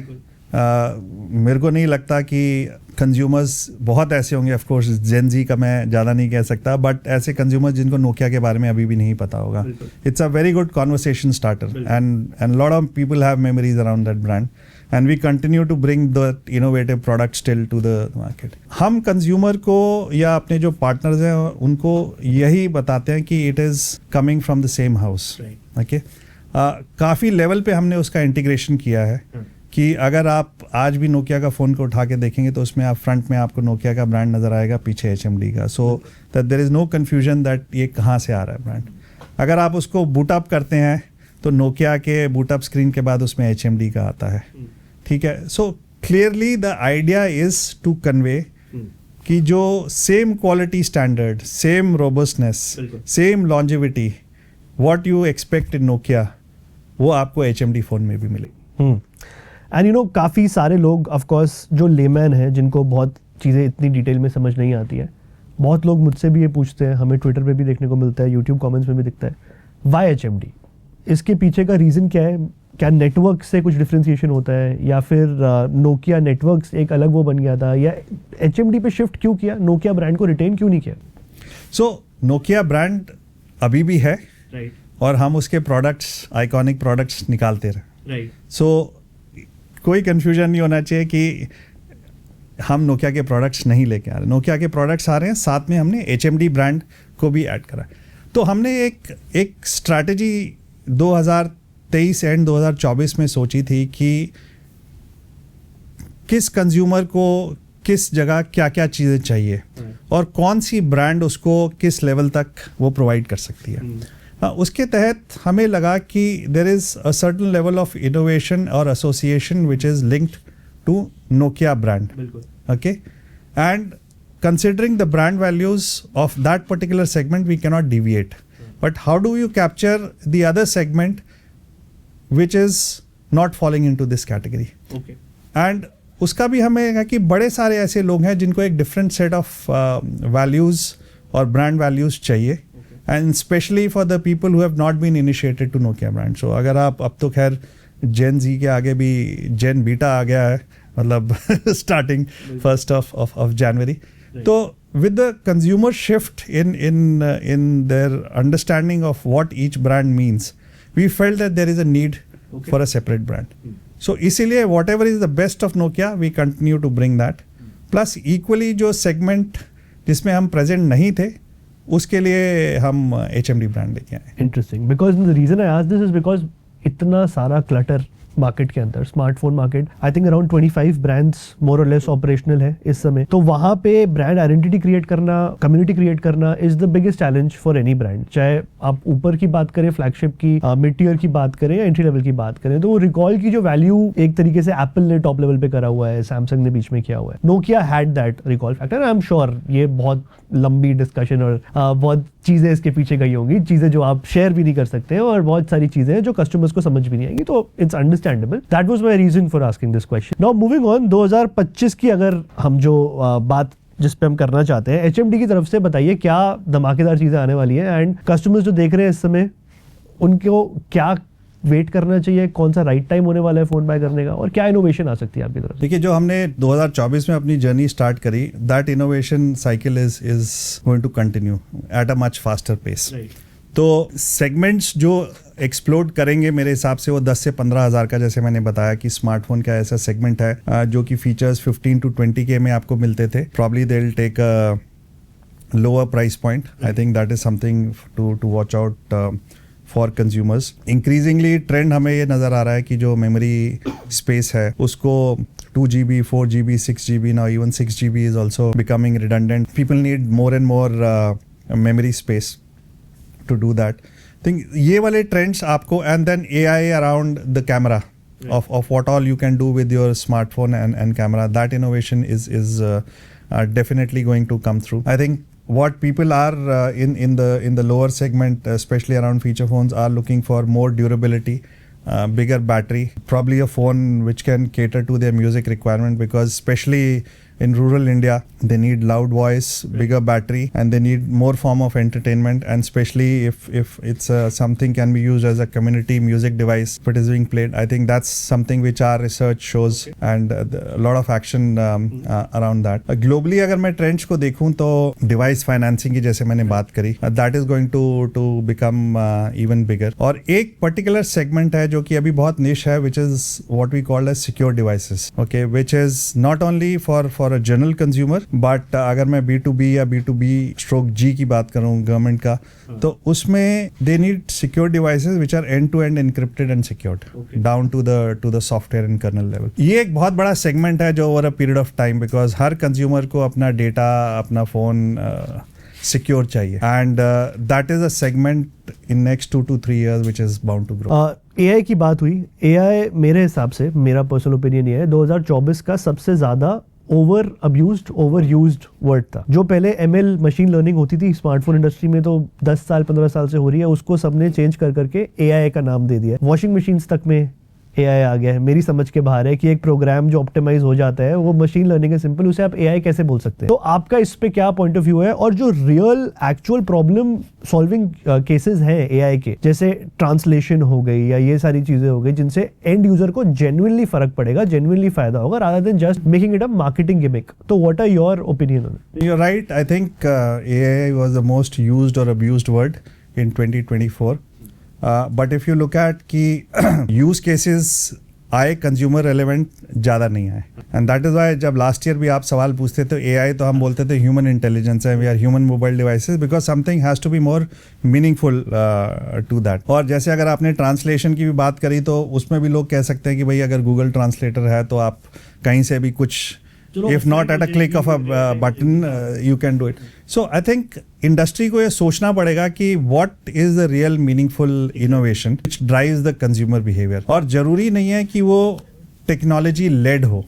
मेरे को नहीं लगता कि कंज्यूमर्स बहुत ऐसे होंगे, ऑफ कोर्स जेन जी का मैं ज़्यादा नहीं कह सकता, बट ऐसे कंज्यूमर्स जिनको नोकिया के बारे में अभी भी नहीं पता होगा। It's a very good conversation starter and lot of people have memories around that brand and we continue to bring the innovative product still to the market. हम कंज्यूमर को या अपने जो पार्टनर्स हैं उनको यही बताते हैं कि it is coming from the same house. Okay, काफ़ी लेवल पे हमने उसका इंटीग्रेशन किया है कि अगर आप आज भी नोकिया का फ़ोन को उठा के देखेंगे तो उसमें आप फ्रंट में आपको नोकिया का ब्रांड नज़र आएगा, पीछे HMD का, so that there is no confusion that ये कहाँ से आ रहा है ब्रांड। अगर आप उसको बूट अप करते हैं तो नोकिया के बूट अप स्क्रीन के बाद उसमें HMD का आता है, ठीक है? So clearly the idea is to convey कि जो same quality standard, same robustness, same longevity what you expect in Nokia, वो आपको HMD फ़ोन में भी मिले। एंड यू नो काफ़ी सारे लोग ऑफ कोर्स जो लेमैन हैं जिनको बहुत चीज़ें इतनी डिटेल में समझ नहीं आती है, बहुत लोग मुझसे भी ये पूछते हैं, हमें ट्विटर पे भी देखने को मिलता है, यूट्यूब कमेंट्स में भी दिखता है, वाई HMD? इसके पीछे का रीज़न क्या है? क्या नेटवर्क से कुछ डिफ्रेंसिएशन होता है, या फिर नोकिया नेटवर्क्स एक अलग वो बन गया था, या HMD पे शिफ्ट क्यों किया, नोकिया ब्रांड को रिटेन क्यों नहीं किया? सो नोकिया ब्रांड अभी भी है, और हम उसके प्रोडक्ट्स, आइकॉनिक प्रोडक्ट्स निकालते रहे। सो कोई कंफ्यूजन नहीं होना चाहिए कि हम नोकिया के प्रोडक्ट्स नहीं लेके आ रहे, नोकिया के प्रोडक्ट्स आ रहे हैं, साथ में हमने HMD ब्रांड को भी ऐड करा। तो हमने एक स्ट्रैटेजी 2023 एंड 2024 में सोची थी कि किस कंज्यूमर को किस जगह क्या क्या चीज़ें चाहिए और कौन सी ब्रांड उसको किस लेवल तक वो प्रोवाइड कर सकती है। उसके तहत हमें लगा कि there is a certain level of innovation और association which is linked to Nokia brand, okay, and considering the brand values of that particular segment we cannot deviate, but how do you capture the other segment which is not falling into this category? Okay. And उसका भी हमें है कि बड़े सारे ऐसे लोग हैं जिनको एक डिफरेंट सेट ऑफ वैल्यूज और ब्रांड वैल्यूज चाहिए, and specially for the people who have not been initiated to Nokia brand. So अगर आप अब तो खैर जेन जी के आगे भी जेन बीटा आ गया है, मतलब स्टार्टिंग 1st of January. तो with the consumer shift in their understanding of what each brand means, we felt that there is a need for a separate brand. So इसीलिए whatever is the best of Nokia, we continue to bring that. Plus equally जो segment जिसमें हम present नहीं थे, उसके लिए हम HMD brand लेके आए। Interesting, because the reason I ask this is because इतना सारा क्लटर मार्केट के अंदर, smartphone market, I think around 25 brands more or less operational है इस समय। तो वहाँ पे ब्रांड आइडेंटिटी क्रिएट करना, कम्युनिटी क्रिएट करना is the biggest challenge for any brand. चाहे आप ऊपर की बात करें, फ्लैगशिप की, मिड टीयर की बात करें या एंट्री लेवल की बात करें, तो वो रिकॉल की जो वैल्यू एक तरीके से एप्पल ने टॉप लेवल पे करा हुआ है, सैमसंग ने बीच में किया हुआ है, Nokia had that recall factor. I am sure ये बहुत लंबी डिस्कशन और बहुत चीज़ें इसके पीछे गई होंगी, चीज़ें जो आप शेयर भी नहीं कर सकते हैं, और बहुत सारी चीज़ें हैं जो कस्टमर्स को समझ भी नहीं आएंगी। तो it's understandable, that was my reason for asking this question. Now moving on, 2025 की अगर हम जो बात जिस पे हम करना चाहते हैं, HMD की तरफ से बताइए क्या धमाकेदार चीज़ें आने वाली है, एंड कस्टमर्स जो देख रहे हैं इस समय उनको क्या वेट करना चाहिए, कौन सा राइट टाइम होने वाला है फ़ोन बाय करने का, और क्या इनोवेशन आ सकती है आपकी तरफ से? देखिए, जो हमने 2024 में अपनी जर्नी स्टार्ट करी, that innovation cycle is going to continue at a much faster pace. तो सेगमेंट्स जो एक्सप्लोड करेंगे मेरे हिसाब से वो 10 से 15 हज़ार का, जैसे मैंने बताया कि स्मार्टफोन का ऐसा सेगमेंट है जो कि फीचर्स 15 to 20K में आपको मिलते थे। Probably they will take a lower price point. I think that is something to watch out for consumers. Increasingly trend हमें ये नज़र आ रहा है कि जो मेमोरी स्पेस है उसको 2GB, 4GB, 6GB, now even 6GB is also becoming redundant. People need more and more memory space to do that. I think ये वाले trends आपको, and then AI around the camera of what all you can do with your smartphone and camera, that innovation is definitely going to come through. I think what people are in the lower segment, especially around feature phones, are looking for more durability, bigger battery, probably a phone which can cater to their music requirement, because especially in rural India, they need loud voice, bigger battery, and they need more form of entertainment. And especially if it's something can be used as a community music device, if it is being played, I think that's something which our research shows, and a lot of action around that. Globally, अगर मैं trends को देखूं तो device financing की जैसे मैंने बात करी, that is going to become even bigger. और एक particular segment है जो कि अभी बहुत niche है, which is what we call as secure devices, okay, which is not only for a general consumer, but अगर मैं B2B या B2B/G की बात करूँ गवर्नमेंट का, तो उसमें they need secure devices which are end to end encrypted and secured down to the software and kernel level. ये एक बहुत बड़ा सेगमेंट है जो over a period of time, because हर कंज्यूमर को अपना डेटा, अपना फ़ोन सिक्योर चाहिए, and that is a segment in next 2 to 3 years which is bound to grow. AI की बात हुई, AI मेरे हिसाब से, मेरा पर्सनल ओपिनियन ये है, 2024 का सबसे ज़्यादा over abused, over used word था। जो पहले ML मशीन लर्निंग होती थी स्मार्टफोन इंडस्ट्री में, तो 10 साल 15 साल से हो रही है, उसको सबने चेंज कर करके AI का नाम दे दिया। वॉशिंग मशीन्स तक में AI आ गया है। मेरी समझ के बाहर है कि एक प्रोग्राम जो ऑप्टिमाइज हो जाता है वो मशीन लर्निंग है, सिंपल, उसे आप AI कैसे बोल सकते हैं? तो आपका इस पे क्या पॉइंट ऑफ व्यू है? और जो real actual problem solving cases हैं AI के, जैसे ट्रांसलेशन हो गई या ये सारी चीजें हो गई, जिनसे एंड यूजर को जेन्युइनली फर्क पड़ेगा, जेन्युइनली फायदा होगा, rather than just making it a marketing gimmick. तो what are your opinion on it? You're right. I think AI was the most used or abused word in 2024. But if you look at कि use cases आए consumer relevant ज़्यादा नहीं आए, and that is why जब last year भी आप सवाल पूछते थे AI तो हम बोलते थे ह्यूमन इंटेलिजेंस है, we are human mobile devices, because something has to be more meaningful to that. और जैसे अगर आपने ट्रांसलेशन की भी बात करी तो उसमें भी लोग कह सकते हैं कि भाई अगर गूगल ट्रांसलेटर है तो आप कहीं से भी कुछ, if not at a click of a button, you can do it. So I think industry को ये सोचना पड़ेगा कि what is the real meaningful innovation which drives the consumer behavior, और जरूरी नहीं है कि वो टेक्नोलॉजी लेड हो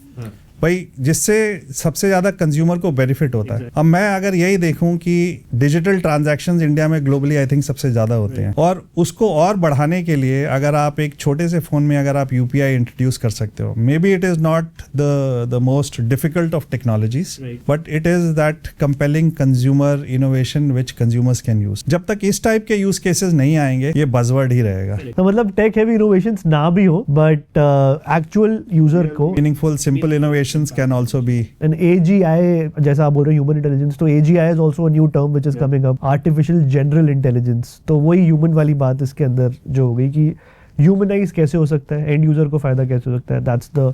भाई, जिससे सबसे ज्यादा कंज्यूमर को बेनिफिट होता है। अब मैं अगर यही देखूं कि डिजिटल ट्रांजैक्शंस इंडिया में ग्लोबली आई थिंक सबसे ज्यादा होते हैं, और उसको और बढ़ाने के लिए अगर आप एक छोटे से फोन में अगर आप UPI इंट्रोड्यूस कर सकते हो, may be it is not the most difficult of technologies, but it is that compelling consumer innovation which consumers can use. जब तक इस टाइप के यूज केसेस नहीं आएंगे ये बज़वर्ड ही रहेगा। तो मतलब टेक हैवी इनोवेशंस ना भी हो, बट एक्चुअल यूजर को meaningful simple innovation can also be, and AGI, जैसा आप बोल रहे हो ह्यूमन इंटेलिजेंस, तो AGI is also a new term which is coming up, artificial general intelligence. तो वही ह्यूमन वाली बात इसके अंदर जो हो गई कि ह्यूमनाइज कैसे हो सकता है, एंड यूजर को फायदा कैसे हो सकता है, दैट्स द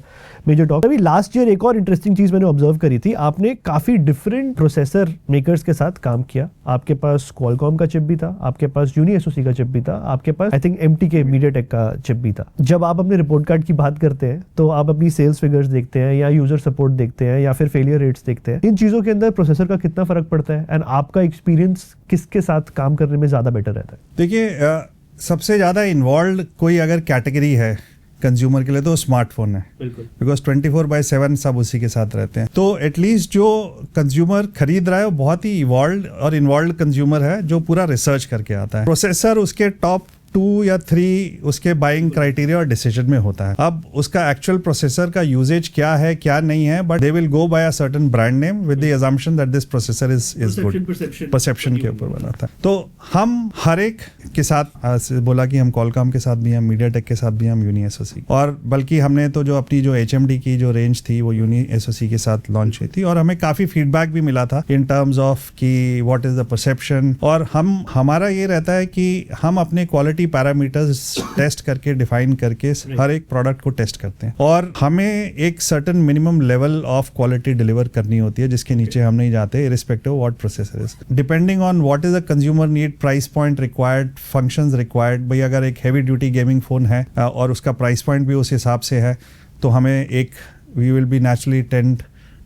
मेजर टॉप। अभी लास्ट ईयर एक और इंटरेस्टिंग चीज मैंने ऑब्जर्व करी थी, आपने काफी डिफरेंट प्रोसेसर मेकर्स के साथ काम किया। आपके पास क्वालकॉम का चिप भी था, आपके पास यूनी SoC का चिप भी था, आपके पास आई थिंक MTK मीडियाटेक का चिप भी था। जब आप अपने रिपोर्ट कार्ड की बात करते हैं तो आप अपनी सेल्स फिगर्स देखते हैं या यूजर सपोर्ट देखते हैं या फिर फेलियर रेट्स देखते हैं, इन चीजों के अंदर प्रोसेसर का कितना फर्क पड़ता है, एंड आपका एक्सपीरियंस किसके साथ काम करने में ज्यादा बेटर रहता है? देखिए सबसे ज़्यादा इन्वॉल्व कोई अगर कैटेगरी है कंज्यूमर के लिए तो स्मार्टफोन है, बिकॉज 24/7 सब उसी के साथ रहते हैं। तो एटलीस्ट जो कंज्यूमर खरीद रहा है वो बहुत ही इवॉल्व और इन्वॉल्व कंज्यूमर है जो पूरा रिसर्च करके आता है। प्रोसेसर उसके टॉप 2 या 3 उसके बाइंग क्राइटेरिया और डिसीजन में होता है। अब उसका एक्चुअल प्रोसेसर का यूजेज क्या है क्या नहीं है, but they will go by a certain brand name with the assumption that this processor is good, perception के ऊपर बनाता है। तो हम हर एक के साथ बोला कि हम कॉलकॉम के साथ भी हैं, मीडियाटेक के साथ भी हम यूनी SoC, और बल्कि हमने तो जो अपनी जो HMD की जो रेंज थी वो यूनी SoC के साथ लॉन्च हुई थी, और हमें काफी फीडबैक भी मिला था इन टर्म्स ऑफ कि व्हाट इज द परसेप्शन। और हमारा ये रहता है कि हम अपने क्वालिटी पैरामीटर्स टेस्ट करके डिफाइन करके हर एक प्रोडक्ट को टेस्ट करते हैं, और हमें एक certain minimum level of quality deliver करनी होती है जिसके नीचे हम नहीं जाते, irrespective what processor is, depending on what is the consumer need, price point required, functions required. भाई अगर एक हैवी ड्यूटी गेमिंग फोन है और उसका प्राइस पॉइंट भी उस हिसाब से है तो हमें एक we will be naturally tend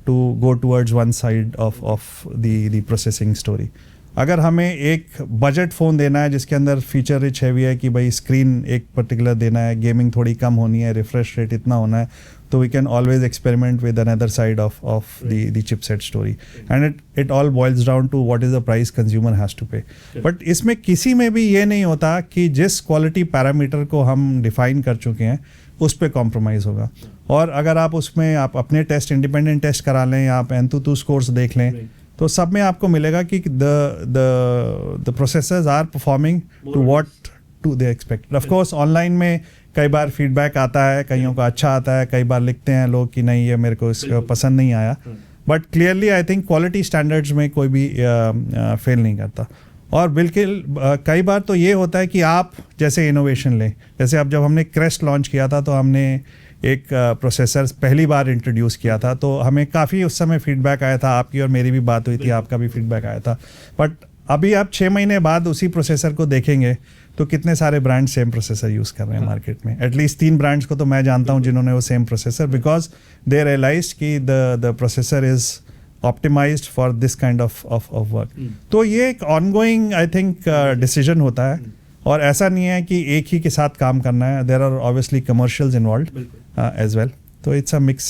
to go towards one side of the processing story. अगर हमें एक बजट फ़ोन देना है जिसके अंदर फीचर रिच हैवी है कि भाई स्क्रीन एक पर्टिकुलर देना है, गेमिंग थोड़ी कम होनी है, रिफ्रेश रेट इतना होना है, तो we can always experiment with another side of the chipset story, and it all boils down to what is the price consumer has to pay. But इसमें किसी में भी ये नहीं होता कि जिस क्वालिटी पैरामीटर को हम डिफाइन कर चुके हैं उस पर कॉम्प्रोमाइज़ होगा। और अगर आप उसमें आप अपने टेस्ट इंडिपेंडेंट टेस्ट करा लें, आप Antutu स्कोर्स देख लें, तो सब में आपको मिलेगा कि the processors are performing to what to they expect. Of course online में कई बार फीडबैक आता है, कईयों का अच्छा आता है, कई बार लिखते हैं लोग कि नहीं ये मेरे को इसका पसंद नहीं आया, but clearly I think quality standards में कोई भी फेल नहीं करता। और बिल्कुल कई बार तो ये होता है कि आप जैसे इनोवेशन लें, जैसे अब जब हमने क्रेस्ट लॉन्च किया था तो हमने एक प्रोसेसर पहली बार इंट्रोड्यूस किया था, तो हमें काफ़ी उस समय फीडबैक आया था, आपकी और मेरी भी बात हुई थी, आपका भी फीडबैक आया था। बट अभी आप 6 महीने बाद उसी प्रोसेसर को देखेंगे तो कितने सारे ब्रांड सेम प्रोसेसर यूज़ कर रहे हैं मार्केट में। एटलीस्ट 3 ब्रांड्स को तो मैं जानता हूं जिन्होंने वो same processor, because they realized कि the processor is optimized for this kind of work. तो ये एक ongoing I think decision होता है और ऐसा नहीं है कि एक ही के साथ काम करना है. There are obviously commercials involved as well. तो it's a mix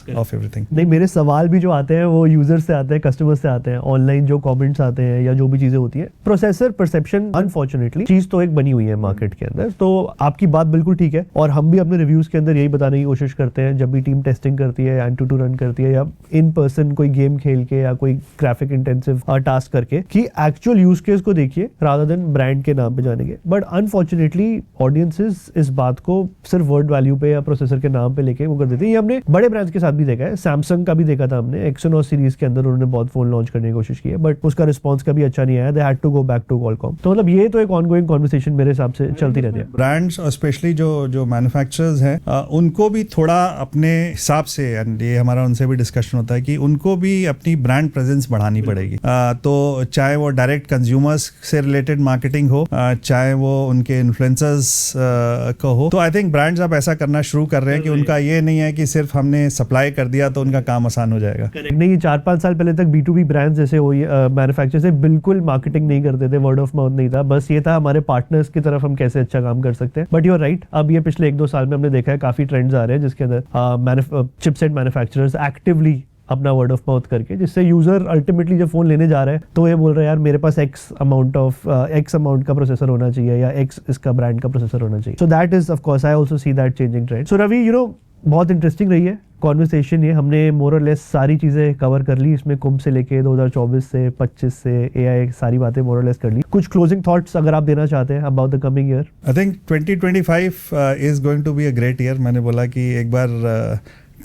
of everything. नहीं, मेरे सवाल भी जो आते हैं वो यूजर से आते हैं, कस्टमर से आते हैं, ऑनलाइन जो कमेंट्स आते हैं या जो भी चीजें होती है. प्रोसेसर परसेप्शन अनफॉर्चुनेटली चीज तो एक बनी हुई है मार्केट के अंदर. तो आपकी बात बिल्कुल ठीक है और हम भी अपने रिव्यूज के अंदर यही बताने की कोशिश करते हैं जब भी टीम टेस्टिंग करती है, एंटू रन करती है या इन पर्सन कोई गेम खेल के या कोई ग्राफिक इंटेंसिव टास्क करके कि एक्चुअल यूज केस को देखिए रादर देन ब्रांड के नाम पे जाने के. बट अनफॉर्चुनेटली ऑडियंसेस इस बात को सिर्फ वर्ड वैल्यू पे या प्रोसेसर के नाम पे लेके वो कर देते हैं. ये हमने बड़े ब्रांड्स के साथ भी देखा है. सैमसंग का भी देखा था हमने, एक्सोनॉस सीरीज के अंदर उन्होंने बहुत फोन लॉन्च करने की कोशिश की है बट उसका रिस्पांस कभी अच्छा नहीं आया. They had to go back to Qualcomm. तो मतलब ये तो एक ऑनगोइंग कन्वर्सेशन मेरे हिसाब से चलती रहती है. ब्रांड्स और स्पेशली जो मैन्युफैक्चरर्स हैं उनको भी थोड़ा अपने हिसाब से, एंड ये हमारा उनसे भी डिस्कशन होता है कि उनको भी अपनी ब्रांड प्रेजेंस बढ़ानी पड़ेगी. तो चाहे वो डायरेक्ट कंज्यूमर्स से रिलेटेड मार्केटिंग हो, चाहे वो उनके इन्फ्लुएंसर्स का हो. तो आई थिंक ब्रांड्स अब ऐसा करना शुरू कर रहे हैं कि उनका ये नहीं है कि सिर्फ हमने सप्लाई कर दिया तो उनका काम आसान हो जाएगा. नहीं, 4-5 साल पहले तक B2B ब्रांड्स जैसे हो मैन्युफैक्चरर्स से बिल्कुल मार्केटिंग नहीं करते थे, वर्ड ऑफ माउथ नहीं था. बस ये था हमारे पार्टनर्स की तरफ हम कैसे अच्छा काम कर सकते हैं. बट यू आर राइट, अब ये पिछले 1-2 साल में हमने देखा है काफी ट्रेंड्स आ रहे हैं जिसके अंदर चिपसेट मैन्युफैक्चरर्स एक्टिवली अपना वर्ड ऑफ माउथ करके, जिससे यूजर अल्टीमेटली जब फोन लेने जा रहा है तो ये बोल रहा है यार मेरे पास एक्स अमाउंट का प्रोसेसर होना चाहिए या एक्स इसका ब्रांड का प्रोसेसर होना चाहिए. So that is of course I also see that changing trend. So Ravi, you know बहुत इंटरेस्टिंग रही है कॉन्वर्सेशन. ये हमने मोर और लेस सारी चीज़ें कवर कर ली इसमें, कुंभ से लेके 2024 से 25 से AI सारी बातें मोर और लेस कर ली. कुछ क्लोजिंग थॉट्स अगर आप देना चाहते हैं about the coming year? I think 2025 is going to be a great year. मैंने बोला कि एक बार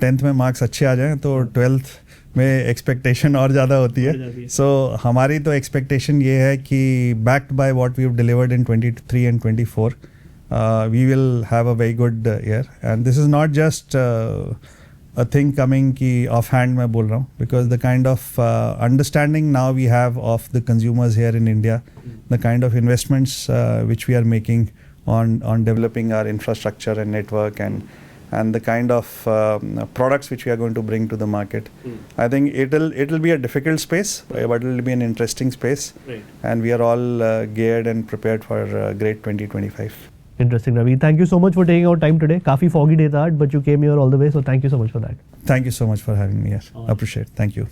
10th में मार्क्स अच्छे आ जाएं तो 12th में एक्सपेक्टेशन और ज़्यादा होती है. सो हमारी तो एक्सपेक्टेशन ये है कि backed by what we have delivered in 23 and 24 we will have a very good year. And this is not just a thing coming ki offhand मैं बोल रहा हूँ, because the kind of understanding now we have of the consumers here in India, the kind of investments which we are making on developing our infrastructure and network and the kind of products which we are going to bring to the market. I think it'll be a difficult space, but it'll be an interesting space. And we are all geared and prepared for a great 2025. Interesting, Ravi. Thank you so much for taking out time today. Kafi foggy day था, but you came here all the way, so thank you so much for that. Thank you so much for having me here. Appreciate. Thank you.